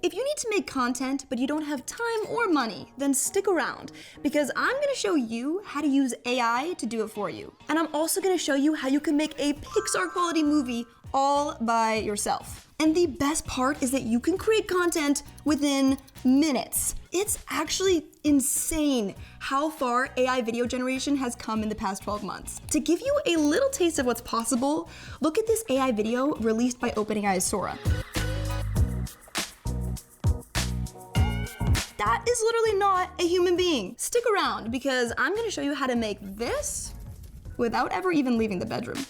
If you need to make content, but you don't have time or money, then stick around, because I'm gonna show you how to use AI to do it for you. And I'm also gonna show you how you can make a Pixar quality movie all by yourself. And the best part is that you can create content within minutes. It's actually insane how far AI video generation has come in the past 12 months. To give you a little taste of what's possible, look at this AI video released by OpenAI Sora. That is literally not a human being. Stick around because I'm gonna show you how to make this without ever even leaving the bedroom.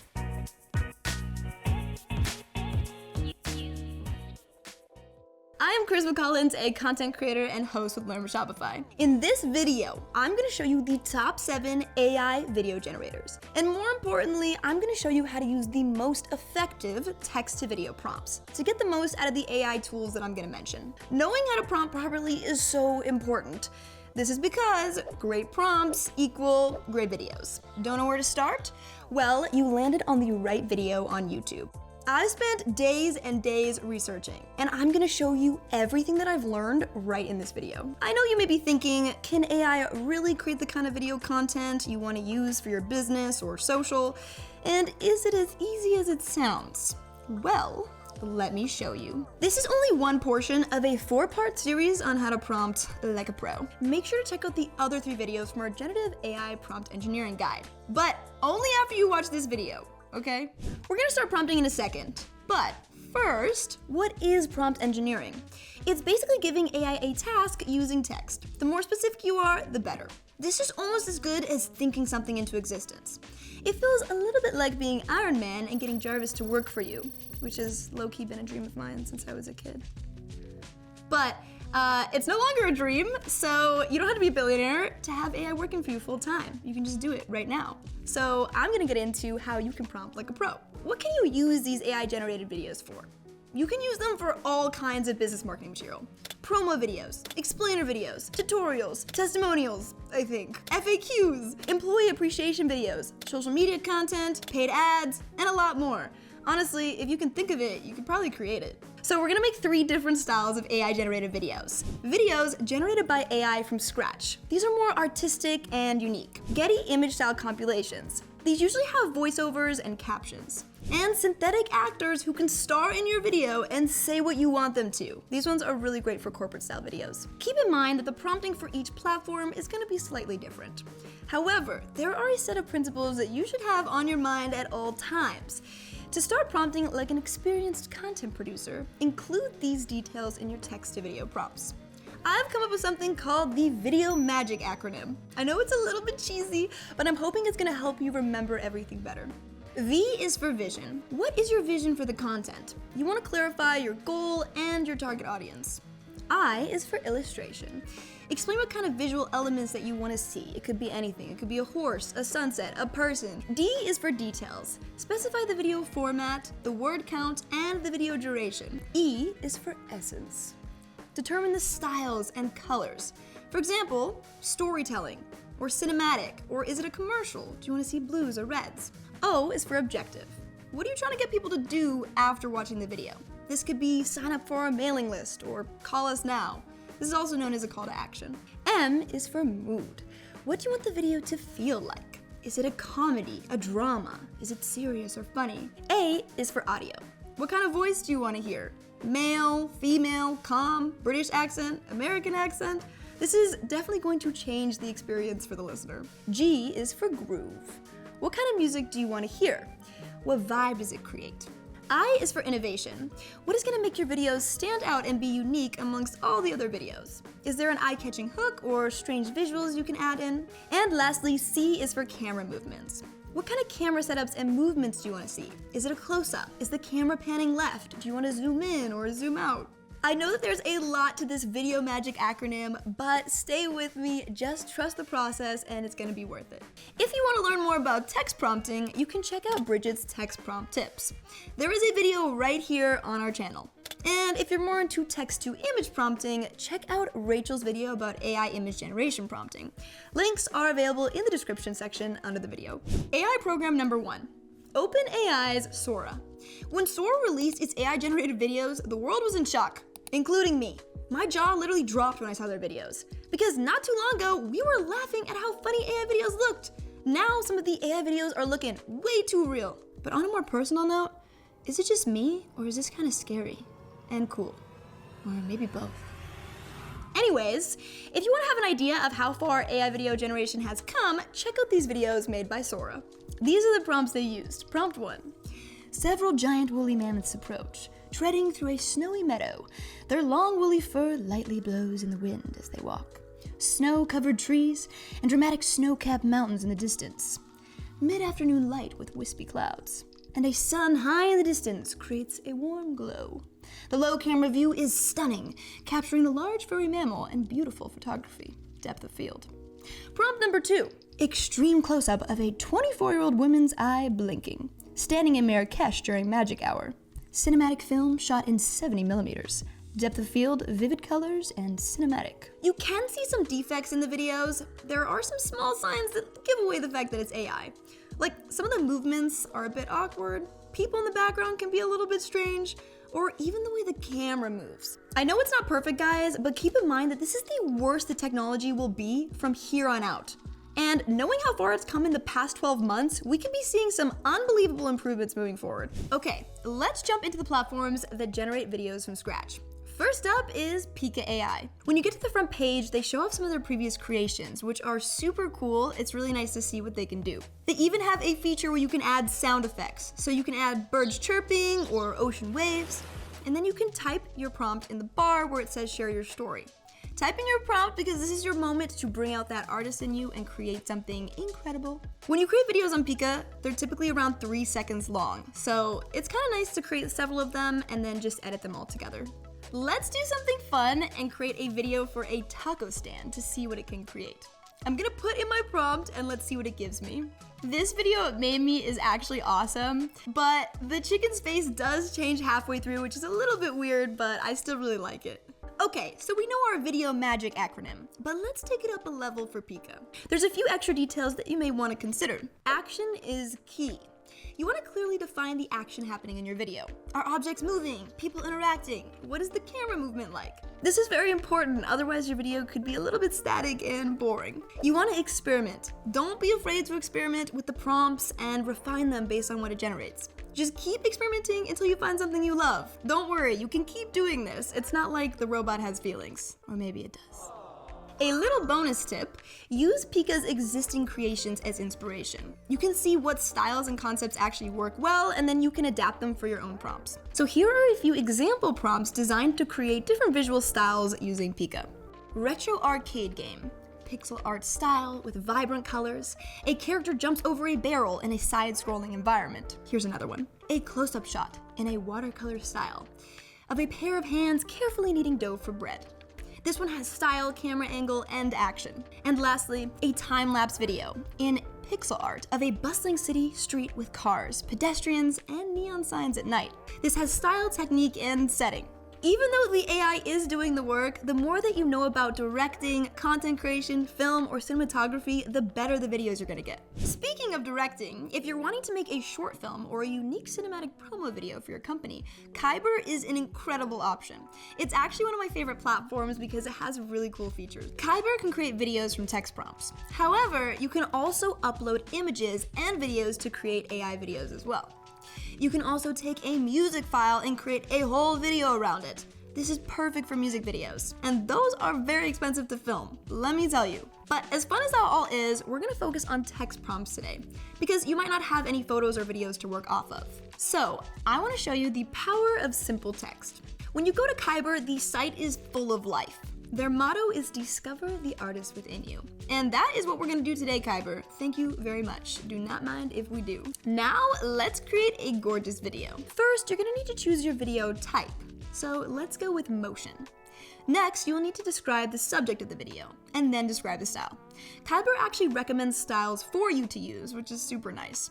I am Chris McCollins, a content creator and host with Learn with Shopify. In this video, I'm gonna show you the top 7 AI video generators. And more importantly, I'm gonna show you how to use the most effective text-to-video prompts to get the most out of the AI tools that I'm gonna mention. Knowing how to prompt properly is so important. This is because great prompts equal great videos. Don't know where to start? Well, you landed on the right video on YouTube. I've spent days and days researching, and I'm gonna show you everything that I've learned right in this video. I know you may be thinking, can AI really create the kind of video content you wanna use for your business or social? And is it as easy as it sounds? Well, let me show you. This is only one portion of a 4-part series on how to prompt like a pro. Make sure to check out the other 3 videos from our generative AI prompt engineering guide, but only after you watch this video. Okay? We're gonna start prompting in a second, but first, what is prompt engineering? It's basically giving AI a task using text. The more specific you are, the better. This is almost as good as thinking something into existence. It feels a little bit like being Iron Man and getting Jarvis to work for you, which has low-key been a dream of mine since I was a kid. But it's no longer a dream, so you don't have to be a billionaire to have AI working for you full time. You can just do it right now. So I'm gonna get into how you can prompt like a pro. What can you use these AI generated videos for? You can use them for all kinds of business marketing material. Promo videos, explainer videos, tutorials, testimonials, I think, FAQs, employee appreciation videos, social media content, paid ads, and a lot more. Honestly, if you can think of it, you could probably create it. So we're gonna make 3 different styles of AI-generated videos. Videos generated by AI from scratch. These are more artistic and unique. Getty image-style compilations. These usually have voiceovers and captions. And synthetic actors who can star in your video and say what you want them to. These ones are really great for corporate-style videos. Keep in mind that the prompting for each platform is gonna be slightly different. However, there are a set of principles that you should have on your mind at all times. To start prompting like an experienced content producer, include these details in your text-to-video prompts. I've come up with something called the Video Magic acronym. I know it's a little bit cheesy, but I'm hoping it's gonna help you remember everything better. V is for vision. What is your vision for the content? You wanna clarify your goal and your target audience. I is for illustration. Explain what kind of visual elements that you want to see. It could be anything. It could be a horse, a sunset, a person. D is for details. Specify the video format, the word count, and the video duration. E is for essence. Determine the styles and colors. For example, storytelling, or cinematic, or is it a commercial? Do you want to see blues or reds? O is for objective. What are you trying to get people to do after watching the video? This could be sign up for our mailing list or call us now. This is also known as a call to action. M is for mood. What do you want the video to feel like? Is it a comedy, a drama? Is it serious or funny? A is for audio. What kind of voice do you want to hear? Male, female, calm, British accent, American accent? This is definitely going to change the experience for the listener. G is for groove. What kind of music do you want to hear? What vibe does it create? I is for innovation. What is gonna make your videos stand out and be unique amongst all the other videos? Is there an eye-catching hook or strange visuals you can add in? And lastly, C is for camera movements. What kind of camera setups and movements do you wanna see? Is it a close-up? Is the camera panning left? Do you wanna zoom in or zoom out? I know that there's a lot to this Video Magic acronym, but stay with me, just trust the process and it's gonna be worth it. If you wanna learn more about text prompting, you can check out Bridget's text prompt tips. There is a video right here on our channel. And if you're more into text-to-image prompting, check out Rachel's video about AI image generation prompting. Links are available in the description section under the video. AI program number 1, OpenAI's Sora. When Sora released its AI-generated videos, the world was in shock. including me. My jaw literally dropped when I saw their videos, because not too long ago, we were laughing at how funny AI videos looked. Now, some of the AI videos are looking way too real. But on a more personal note, is it just me, or is this kind of scary and cool? Or maybe both. Anyways, if you want to have an idea of how far AI video generation has come, check out these videos made by Sora. These are the prompts they used. Prompt 1. Several giant woolly mammoths approach, treading through a snowy meadow. Their long woolly fur lightly blows in the wind as they walk. Snow-covered trees and dramatic snow-capped mountains in the distance. Mid-afternoon light with wispy clouds. And a sun high in the distance creates a warm glow. The low camera view is stunning, capturing the large furry mammal and beautiful photography. Depth of field. Prompt number 2. Extreme close-up of a 24-year-old woman's eye blinking, standing in Marrakesh during magic hour. Cinematic film shot in 70 millimeters. Depth of field, vivid colors, and cinematic. You can see some defects in the videos. There are some small signs that give away the fact that it's AI. Like, some of the movements are a bit awkward, people in the background can be a little bit strange, or even the way the camera moves. I know it's not perfect, guys, but keep in mind that this is the worst the technology will be from here on out. And knowing how far it's come in the past 12 months, we could be seeing some unbelievable improvements moving forward. Okay, let's jump into the platforms that generate videos from scratch. First up is Pika AI. When you get to the front page, they show off some of their previous creations, which are super cool. It's really nice to see what they can do. They even have a feature where you can add sound effects. So you can add birds chirping or ocean waves, and then you can type your prompt in the bar where it says share your story. Type in your prompt because this is your moment to bring out that artist in you and create something incredible. When you create videos on Pika, they're typically around 3 seconds long. So it's kind of nice to create several of them and then just edit them all together. Let's do something fun and create a video for a taco stand to see what it can create. I'm gonna put in my prompt and let's see what it gives me. This video it made me is actually awesome, but the chicken's face does change halfway through, which is a little bit weird, but I still really like it. Okay, so we know our video magic acronym, but let's take it up a level for Pika. There's a few extra details that you may want to consider. Action is key. You want to clearly define the action happening in your video. Are objects moving? People interacting? What is the camera movement like? This is very important, otherwise your video could be a little bit static and boring. You want to experiment. Don't be afraid to experiment with the prompts and refine them based on what it generates. Just keep experimenting until you find something you love. Don't worry, you can keep doing this. It's not like the robot has feelings. Or maybe it does. A little bonus tip, use Pika's existing creations as inspiration. You can see what styles and concepts actually work well, and then you can adapt them for your own prompts. So here are a few example prompts designed to create different visual styles using Pika. Retro arcade game. Pixel art style with vibrant colors. A character jumps over a barrel in a side-scrolling environment. Here's another one. A close-up shot in a watercolor style of a pair of hands carefully kneading dough for bread. This one has style, camera angle, and action. And lastly, a time-lapse video in pixel art of a bustling city street with cars, pedestrians, and neon signs at night. This has style, technique, and setting. Even though the AI is doing the work, the more that you know about directing, content creation, film, or cinematography, the better the videos you're gonna get. Speaking of directing, if you're wanting to make a short film or a unique cinematic promo video for your company, Kaiber is an incredible option. It's actually one of my favorite platforms because it has really cool features. Kaiber can create videos from text prompts. However, you can also upload images and videos to create AI videos as well. You can also take a music file and create a whole video around it. This is perfect for music videos, and those are very expensive to film, let me tell you. But as fun as that all is, we're gonna focus on text prompts today, because you might not have any photos or videos to work off of. So, I wanna show you the power of simple text. When you go to Kaiber, the site is full of life. Their motto is discover the artist within you. And that is what we're gonna do today, Kaiber. Thank you very much. Do not mind if we do. Now, let's create a gorgeous video. First, you're gonna need to choose your video type. So let's go with motion. Next, you'll need to describe the subject of the video, and then describe the style. Kaiber actually recommends styles for you to use, which is super nice.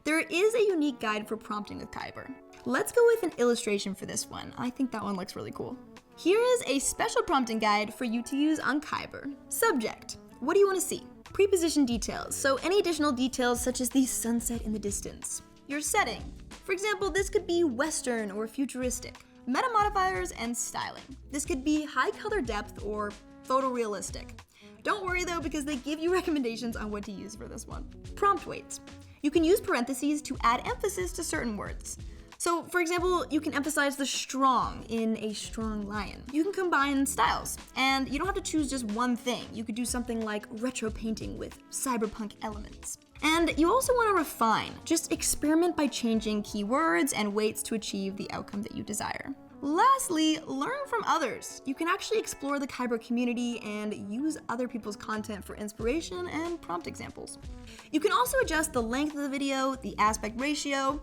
There is a unique guide for prompting with Kaiber. Let's go with an illustration for this one. I think that one looks really cool. Here is a special prompting guide for you to use on Kaiber. Subject. What do you want to see? Preposition details, so any additional details such as the sunset in the distance. Your setting. For example, this could be Western or futuristic. meta modifiers, and styling. This could be high color depth or photorealistic. Don't worry though, because they give you recommendations on what to use for this one. Prompt weights. You can use parentheses to add emphasis to certain words. So, for example, you can emphasize the strong in a strong lion. You can combine styles, and you don't have to choose just one thing. You could do something like retro painting with cyberpunk elements. And you also want to refine. Just experiment by changing keywords and weights to achieve the outcome that you desire. Lastly, learn from others. You can actually explore the Kaiber community and use other people's content for inspiration and prompt examples. You can also adjust the length of the video, the aspect ratio.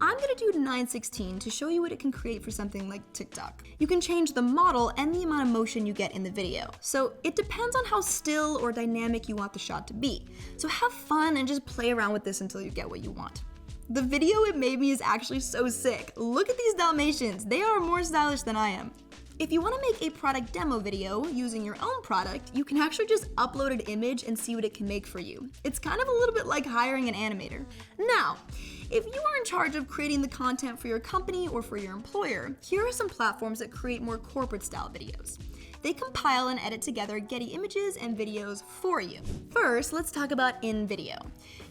I'm gonna do 9:16 to show you what it can create for something like TikTok. You can change the model and the amount of motion you get in the video. So it depends on how still or dynamic you want the shot to be. So have fun and just play around with this until you get what you want. The video it made me is actually so sick. Look at these Dalmatians. They are more stylish than I am. If you want to make a product demo video using your own product, you can actually just upload an image and see what it can make for you. It's kind of a little bit like hiring an animator. Now, if you are in charge of creating the content for your company or for your employer, here are some platforms that create more corporate style videos. They compile and edit together Getty images and videos for you. First, let's talk about invideo.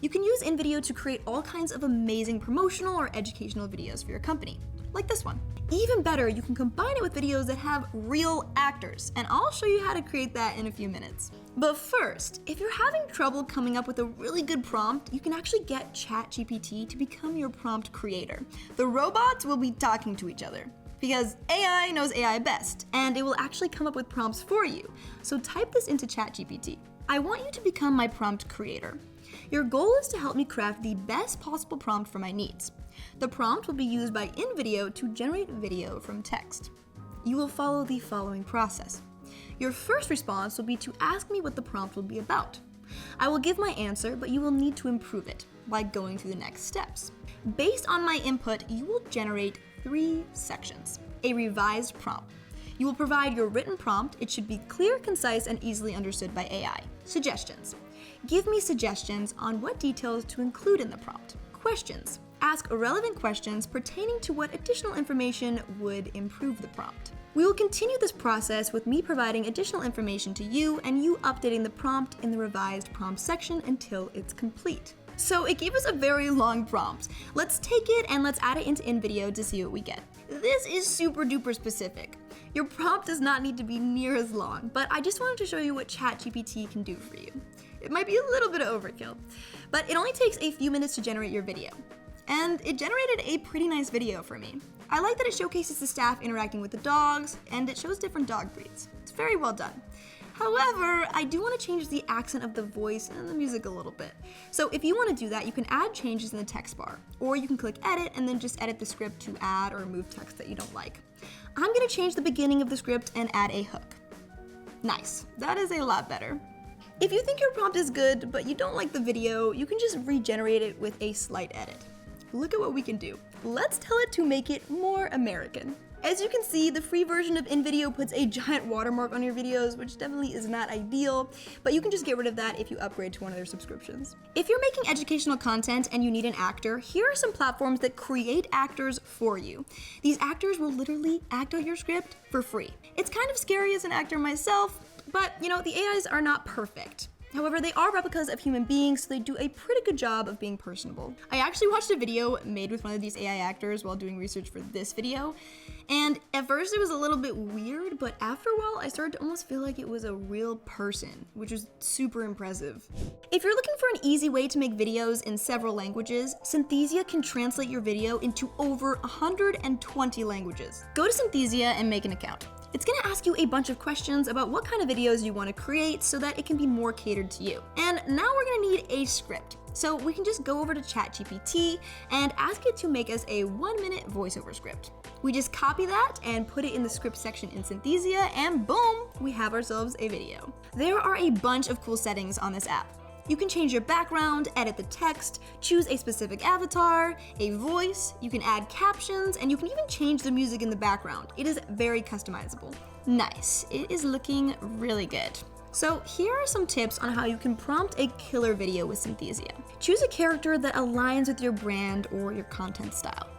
You can use invideo to create all kinds of amazing promotional or educational videos for your company, like this one. Even better, you can combine it with videos that have real actors, and I'll show you how to create that in a few minutes. But first, if you're having trouble coming up with a really good prompt, you can actually get ChatGPT to become your prompt creator. The robots will be talking to each other, because AI knows AI best, and it will actually come up with prompts for you. So type this into ChatGPT. I want you to become my prompt creator. Your goal is to help me craft the best possible prompt for my needs. The prompt will be used by InVideo to generate video from text. You will follow the following process. Your first response will be to ask me what the prompt will be about. I will give my answer, but you will need to improve it by going through the next steps. Based on my input, you will generate 3 sections. A revised prompt. You will provide your written prompt. It should be clear, concise, and easily understood by AI. Suggestions. Give me suggestions on what details to include in the prompt. Questions. Ask relevant questions pertaining to what additional information would improve the prompt. We will continue this process with me providing additional information to you and you updating the prompt in the revised prompt section until it's complete. So it gave us a very long prompt. Let's take it and let's add it into InVideo to see what we get. This is super duper specific. Your prompt does not need to be near as long, but I just wanted to show you what ChatGPT can do for you. It might be a little bit of overkill, but it only takes a few minutes to generate your video. And it generated a pretty nice video for me. I like that it showcases the staff interacting with the dogs, and it shows different dog breeds. It's very well done. However, I do want to change the accent of the voice and the music a little bit. So if you want to do that, you can add changes in the text bar, or you can click edit and then just edit the script to add or remove text that you don't like. I'm going to change the beginning of the script and add a hook. Nice, that is a lot better. If you think your prompt is good, but you don't like the video, you can just regenerate it with a slight edit. Look at what we can do. Let's tell it to make it more American. As you can see, the free version of InVideo puts a giant watermark on your videos, which definitely is not ideal, but you can just get rid of that if you upgrade to one of their subscriptions. If you're making educational content and you need an actor, here are some platforms that create actors for you. These actors will literally act out your script for free. It's kind of scary as an actor myself, but the AIs are not perfect. However, they are replicas of human beings, so they do a pretty good job of being personable. I actually watched a video made with one of these AI actors while doing research for this video, and at first it was a little bit weird, but after a while I started to almost feel like it was a real person, which was super impressive. If you're looking for an easy way to make videos in several languages, Synthesia can translate your video into over 120 languages. Go to Synthesia and make an account. It's gonna ask you a bunch of questions about what kind of videos you wanna create so that it can be more catered to you. And now we're gonna need a script. So we can just go over to ChatGPT and ask it to make us a 1-minute voiceover script. We just copy that and put it in the script section in Synthesia, and boom, we have ourselves a video. There are a bunch of cool settings on this app. You can change your background, edit the text, choose a specific avatar, a voice, you can add captions, and you can even change the music in the background. It is very customizable. Nice, it is looking really good. So here are some tips on how you can prompt a killer video with Synthesia. Choose a character that aligns with your brand or your content style.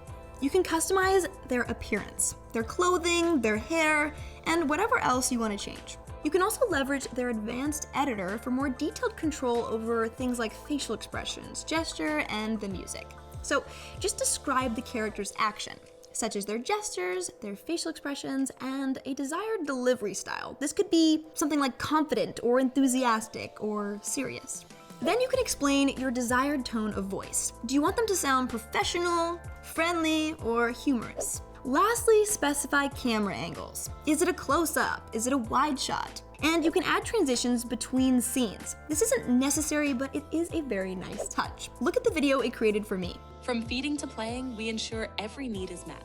You can customize their appearance, their clothing, their hair, and whatever else you want to change. You can also leverage their advanced editor for more detailed control over things like facial expressions, gesture, and the music. So just describe the character's action, such as their gestures, their facial expressions, and a desired delivery style. This could be something like confident or enthusiastic or serious. Then you can explain your desired tone of voice. Do you want them to sound professional, friendly, or humorous? Lastly, specify camera angles. Is it a close-up? Is it a wide shot? And you can add transitions between scenes. This isn't necessary, but it is a very nice touch. Look at the video it created for me. From feeding to playing, we ensure every need is met.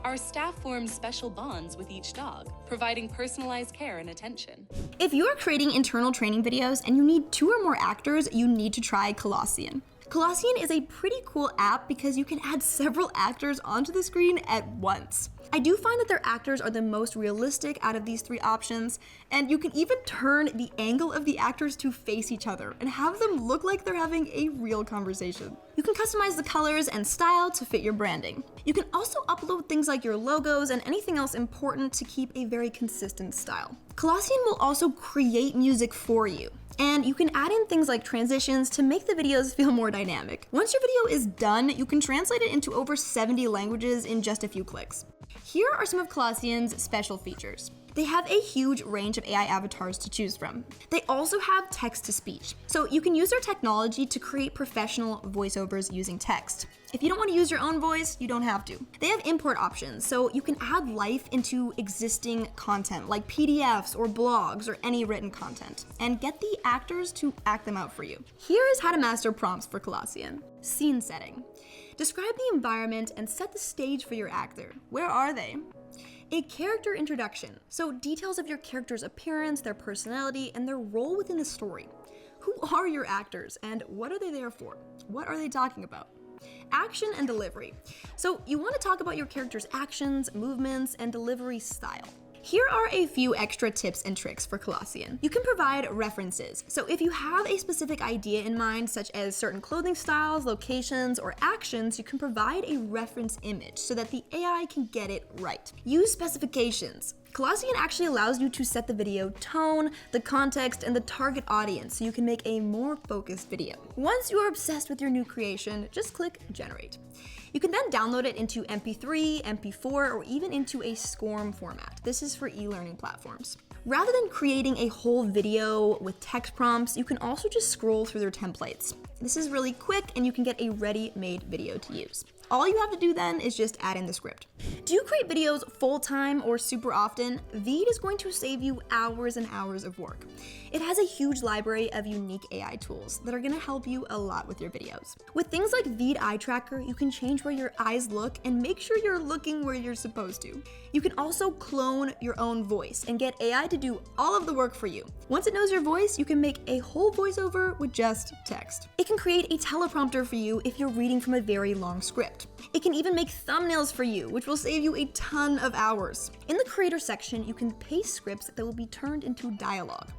Our staff forms special bonds with each dog, providing personalized care and attention. If you are creating internal training videos and you need 2 or more actors, you need to try Colossyan. Colossyan is a pretty cool app because you can add several actors onto the screen at once. I do find that their actors are the most realistic out of these 3 options, and you can even turn the angle of the actors to face each other and have them look like they're having a real conversation. You can customize the colors and style to fit your branding. You can also upload things like your logos and anything else important to keep a very consistent style. Colossyan will also create music for you. And you can add in things like transitions to make the videos feel more dynamic. Once your video is done, you can translate it into over 70 languages in just a few clicks. Here are some of Colossyan's special features. They have a huge range of AI avatars to choose from. They also have text-to-speech, so you can use their technology to create professional voiceovers using text. If you don't want to use your own voice, you don't have to. They have import options, so you can add life into existing content like PDFs or blogs or any written content, and get the actors to act them out for you. Here is how to master prompts for Colossyan. Scene setting. Describe the environment and set the stage for your actor. Where are they? A character introduction, so details of your character's appearance, their personality, and their role within the story. Who are your actors and what are they there for? What are they talking about? Action and delivery. So you want to talk about your character's actions, movements, and delivery style. Here are a few extra tips and tricks for Colossyan. You can provide references. So if you have a specific idea in mind, such as certain clothing styles, locations, or actions, you can provide a reference image so that the AI can get it right. Use specifications. Colossyan actually allows you to set the video tone, the context, and the target audience so you can make a more focused video. Once you are obsessed with your new creation, just click generate. You can then download it into MP3, MP4, or even into a SCORM format. This is for e-learning platforms. Rather than creating a whole video with text prompts, you can also just scroll through their templates. This is really quick and you can get a ready-made video to use. All you have to do then is just add in the script. Do you create videos full-time or super often? Veed is going to save you hours and hours of work. It has a huge library of unique AI tools that are going to help you a lot with your videos. With things like Veed Eye Tracker, you can change where your eyes look and make sure you're looking where you're supposed to. You can also clone your own voice and get AI to do all of the work for you. Once it knows your voice, you can make a whole voiceover with just text. It can create a teleprompter for you if you're reading from a very long script. It can even make thumbnails for you, which will save you a ton of hours. In the creator section, you can paste scripts that will be turned into dialogue.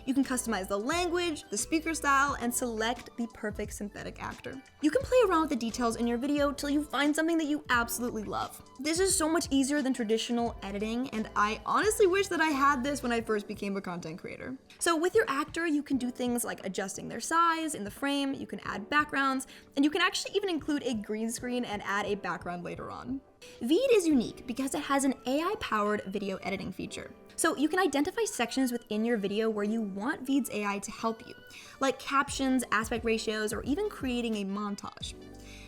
You can customize the language, the speaker style, and select the perfect synthetic actor. You can play around with the details in your video till you find something that you absolutely love. This is so much easier than traditional editing, and I honestly wish that I had this when I first became a content creator. So with your actor, you can do things like adjusting their size in the frame, you can add backgrounds, and you can actually even include a green screen and add a background later on. Veed is unique because it has an AI-powered video editing feature. So you can identify sections within your video where you want Veed's AI to help you, like captions, aspect ratios, or even creating a montage.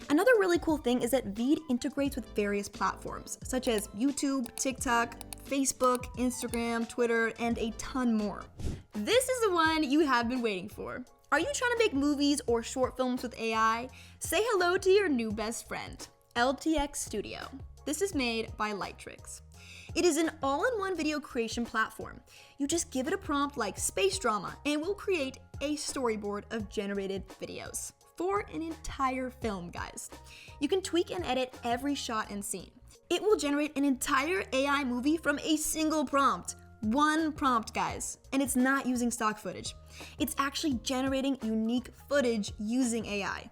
Another really cool thing is that Veed integrates with various platforms, such as YouTube, TikTok, Facebook, Instagram, Twitter, and a ton more. This is the one you have been waiting for. Are you trying to make movies or short films with AI? Say hello to your new best friend, LTX Studio. This is made by Lightricks. It is an all-in-one video creation platform. You just give it a prompt like space drama and it will create a storyboard of generated videos for an entire film, guys. You can tweak and edit every shot and scene. It will generate an entire AI movie from a single prompt. One prompt, guys, and it's not using stock footage. It's actually generating unique footage using AI.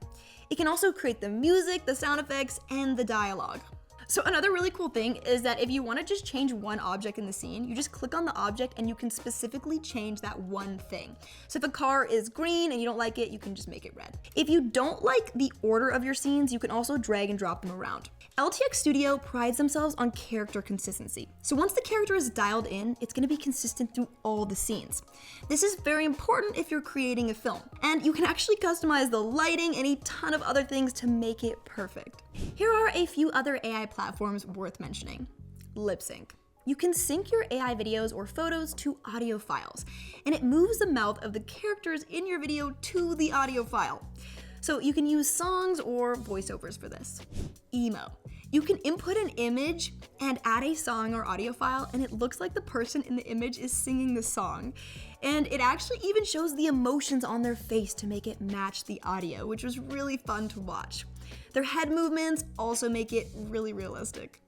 It can also create the music, the sound effects, and the dialogue. So another really cool thing is that if you want to just change one object in the scene, you just click on the object and you can specifically change that one thing. So if a car is green and you don't like it, you can just make it red. If you don't like the order of your scenes, you can also drag and drop them around. LTX Studio prides themselves on character consistency. So once the character is dialed in, it's going to be consistent through all the scenes. This is very important if you're creating a film. And you can actually customize the lighting and a ton of other things to make it perfect. Here are a few other AI platforms worth mentioning. Lip sync. You can sync your AI videos or photos to audio files, and it moves the mouth of the characters in your video to the audio file. So you can use songs or voiceovers for this. Emo. You can input an image and add a song or audio file, and it looks like the person in the image is singing the song. And it actually even shows the emotions on their face to make it match the audio, which was really fun to watch. Their head movements also make it really realistic.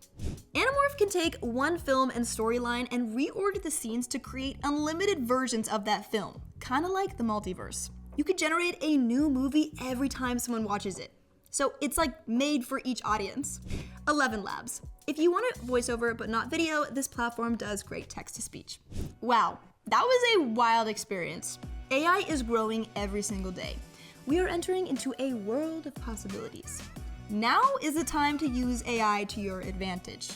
Anamorph can take one film and storyline and reorder the scenes to create unlimited versions of that film, kind of like the multiverse. You could generate a new movie every time someone watches it. So it's like made for each audience. 11 Labs. If you want a voiceover but not video, this platform does great text-to-speech. Wow, that was a wild experience. AI is growing every single day. We are entering into a world of possibilities. Now is the time to use AI to your advantage.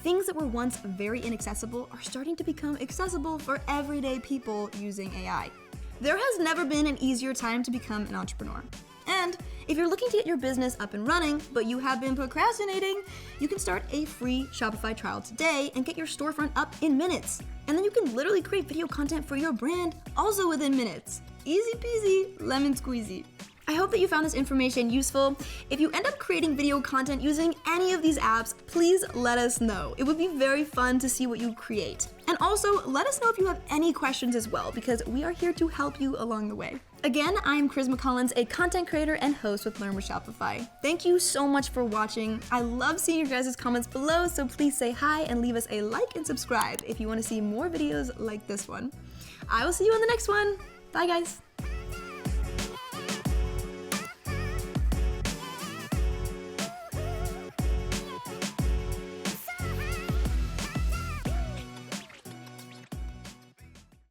Things that were once very inaccessible are starting to become accessible for everyday people using AI. There has never been an easier time to become an entrepreneur. And if you're looking to get your business up and running, but you have been procrastinating, you can start a free Shopify trial today and get your storefront up in minutes. And then you can literally create video content for your brand also within minutes. Easy peasy, lemon squeezy. I hope that you found this information useful. If you end up creating video content using any of these apps, please let us know. It would be very fun to see what you create. And also, let us know if you have any questions as well, because we are here to help you along the way. Again, I'm Charisma Collins, a content creator and host with Learn with Shopify. Thank you so much for watching. I love seeing your guys' comments below, so please say hi and leave us a like and subscribe if you want to see more videos like this one. I will see you in the next one. Bye, guys.